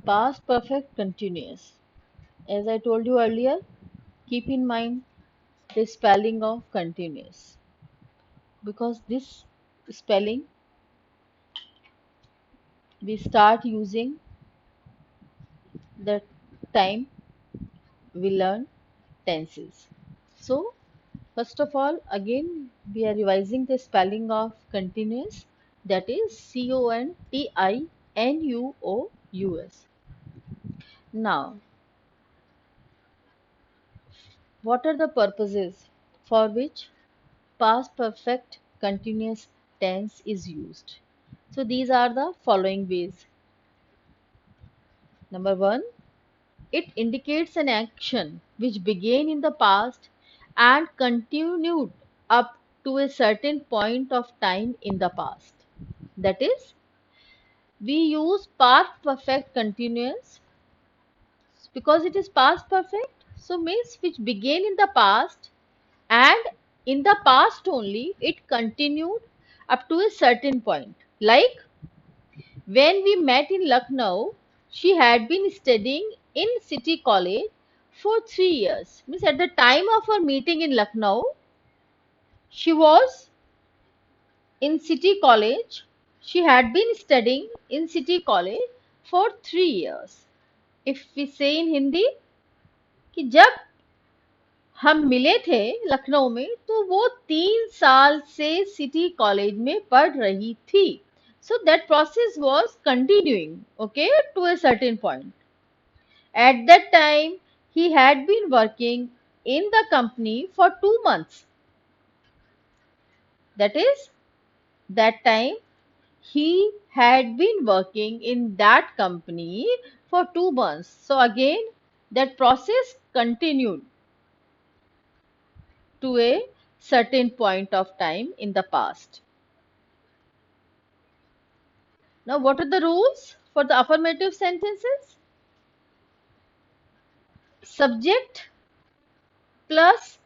Past perfect continuous. As I told you earlier, keep in mind the spelling of continuous, because this spelling we start using the time we learn tenses. So, first of all, again we are revising the spelling of continuous, that is Continuous. Now, what are the purposes for which past perfect continuous tense is used? So, these are the following ways. Number one, it indicates an action which began in the past and continued up to a certain point of time in the past. That is, we use past perfect continuous because it is past perfect, so means which began in the past, and in the past only it continued up to a certain point. Like when we met in Lucknow, she had been studying in City College for 3 years. Means at the time of our meeting in Lucknow, she was in City College. She had been studying in City College for 3 years. If we say in Hindi कि जब हम मिले थे लखनऊ में तो वो 3 साल से सिटी कॉलेज में पढ़ रही थी. So that process was continuing, okay, to a certain point. At that time, he had been working in the company for 2 months. That is, that time he had been working in that company for 2 months. So again, that process continued to a certain point of time in the past. Now, what are the rules for the affirmative sentences? Subject plus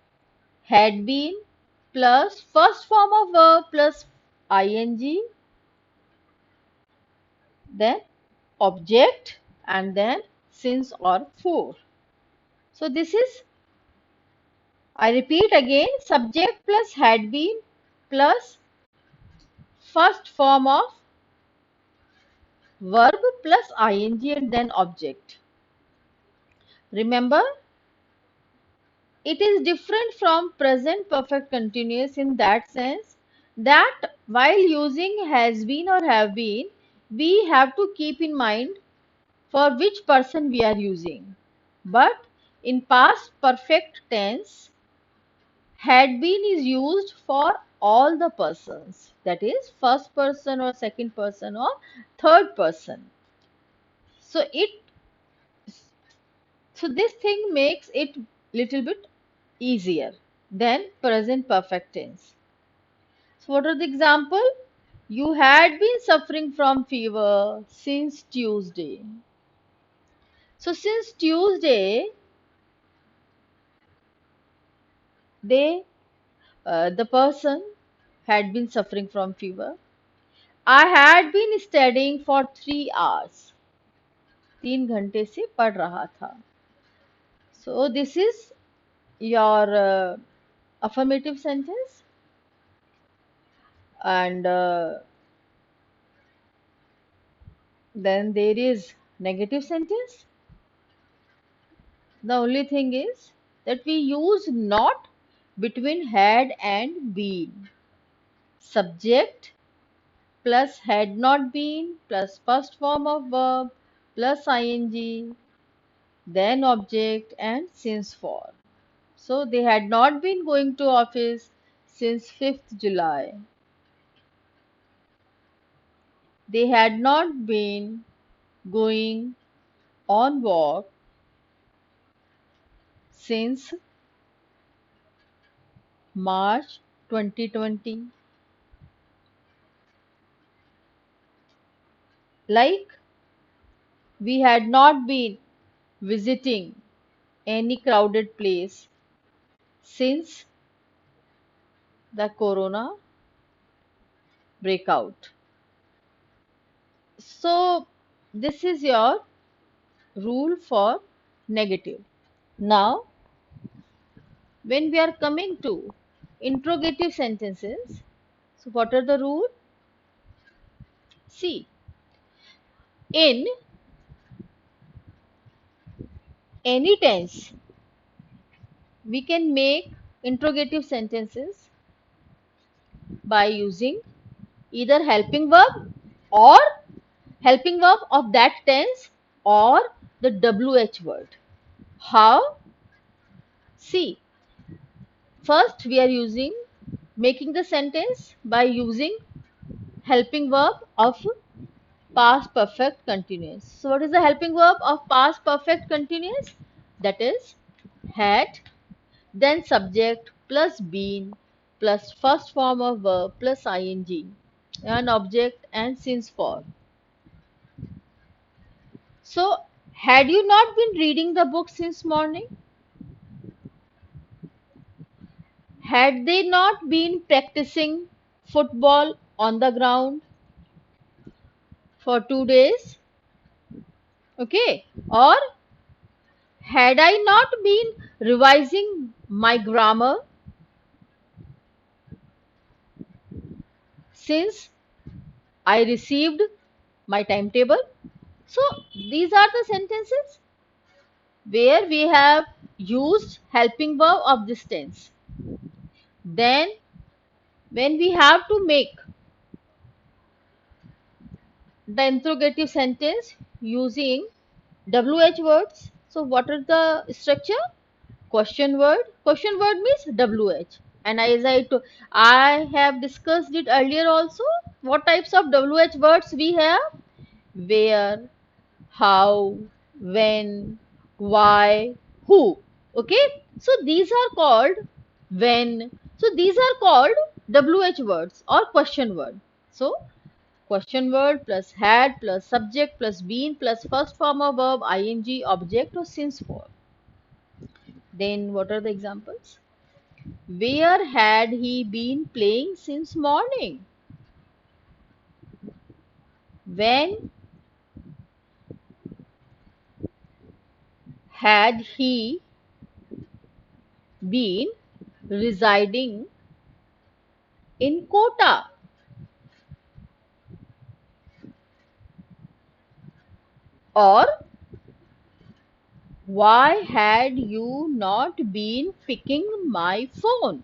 had been plus first form of verb plus ing, then object, and then since or for. So this is, I repeat again, subject plus had been plus first form of verb plus ing and then object. Remember, it is different from present perfect continuous in that sense that while using has been or have been, we have to keep in mind for which person we are using. But in past perfect tense, had been is used for all the persons, that is first person or second person or third person. So this thing makes it little bit easier than present perfect tense. So what are the example? You had been suffering from fever since Tuesday. So since Tuesday, they the person had been suffering from fever. I had been studying for 3 hours. 3 घंटे से पढ़ रहा था. So this is your affirmative sentence, and then there is negative sentence. The only thing is that we use not between had and been. Subject plus had not been plus first form of verb plus ing, then object and since for. So they had not been going to office since 5th July. They had not been going on walk since March 2020. Like we had not been visiting any crowded place since the corona breakout. So this is your rule for negative. Now, when we are coming to interrogative sentences, so what are the rule? See, in any tense, we can make interrogative sentences by using either helping verb or helping verb of that tense or the WH word. How? See, first we are using making the sentence by using helping verb of past perfect continuous. So what is the helping verb of past perfect continuous? That is had, then subject plus been plus first form of verb plus ing, an object and since for. So had you not been reading the book since morning? Had they not been practicing football on the ground for 2 days? Okay. Or had I not been revising my grammar since I received my timetable? So these are the sentences where we have used helping verb of this tense. Then when we have to make the interrogative sentence using WH words. So what is the structure? Question word. Question word means WH. And I have discussed it earlier also. What types of WH words we have? Where, how, when, why, who. Okay. So these are called when. So these are called WH words or question word. So question word plus had plus subject plus been plus first form of verb ing object or since for. Then what are the examples? Where had he been playing since morning? When had he been residing in Kota? Or why had you not been picking my phone?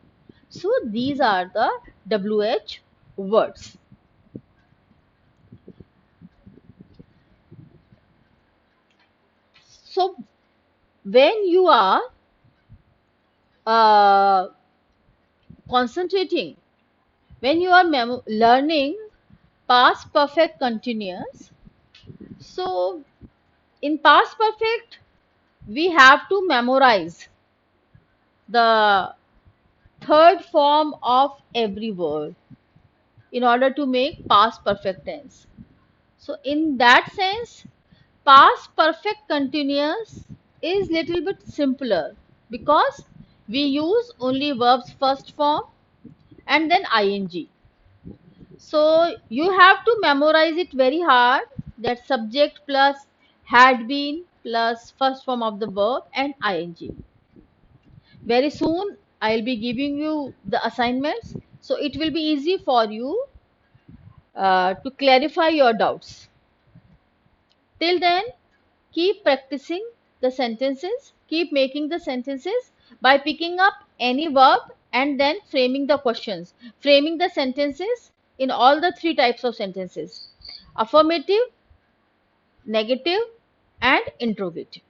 So these are the WH words. So when you are uh, concentrating, when you are learning past perfect continuous, so in past perfect we have to memorize the third form of every word in order to make past perfect tense. So in that sense, past perfect continuous is little bit simpler because we use only verbs first form and then ing. So you have to memorize it very hard, that subject plus had been plus first form of the verb and ing. Very soon I'll be giving you the assignments, so it will be easy for you to clarify your doubts. Till then, keep practicing the sentences, keep making the sentences by picking up any verb and then framing the questions, framing the sentences in all the three types of sentences: affirmative, negative, and interrogative.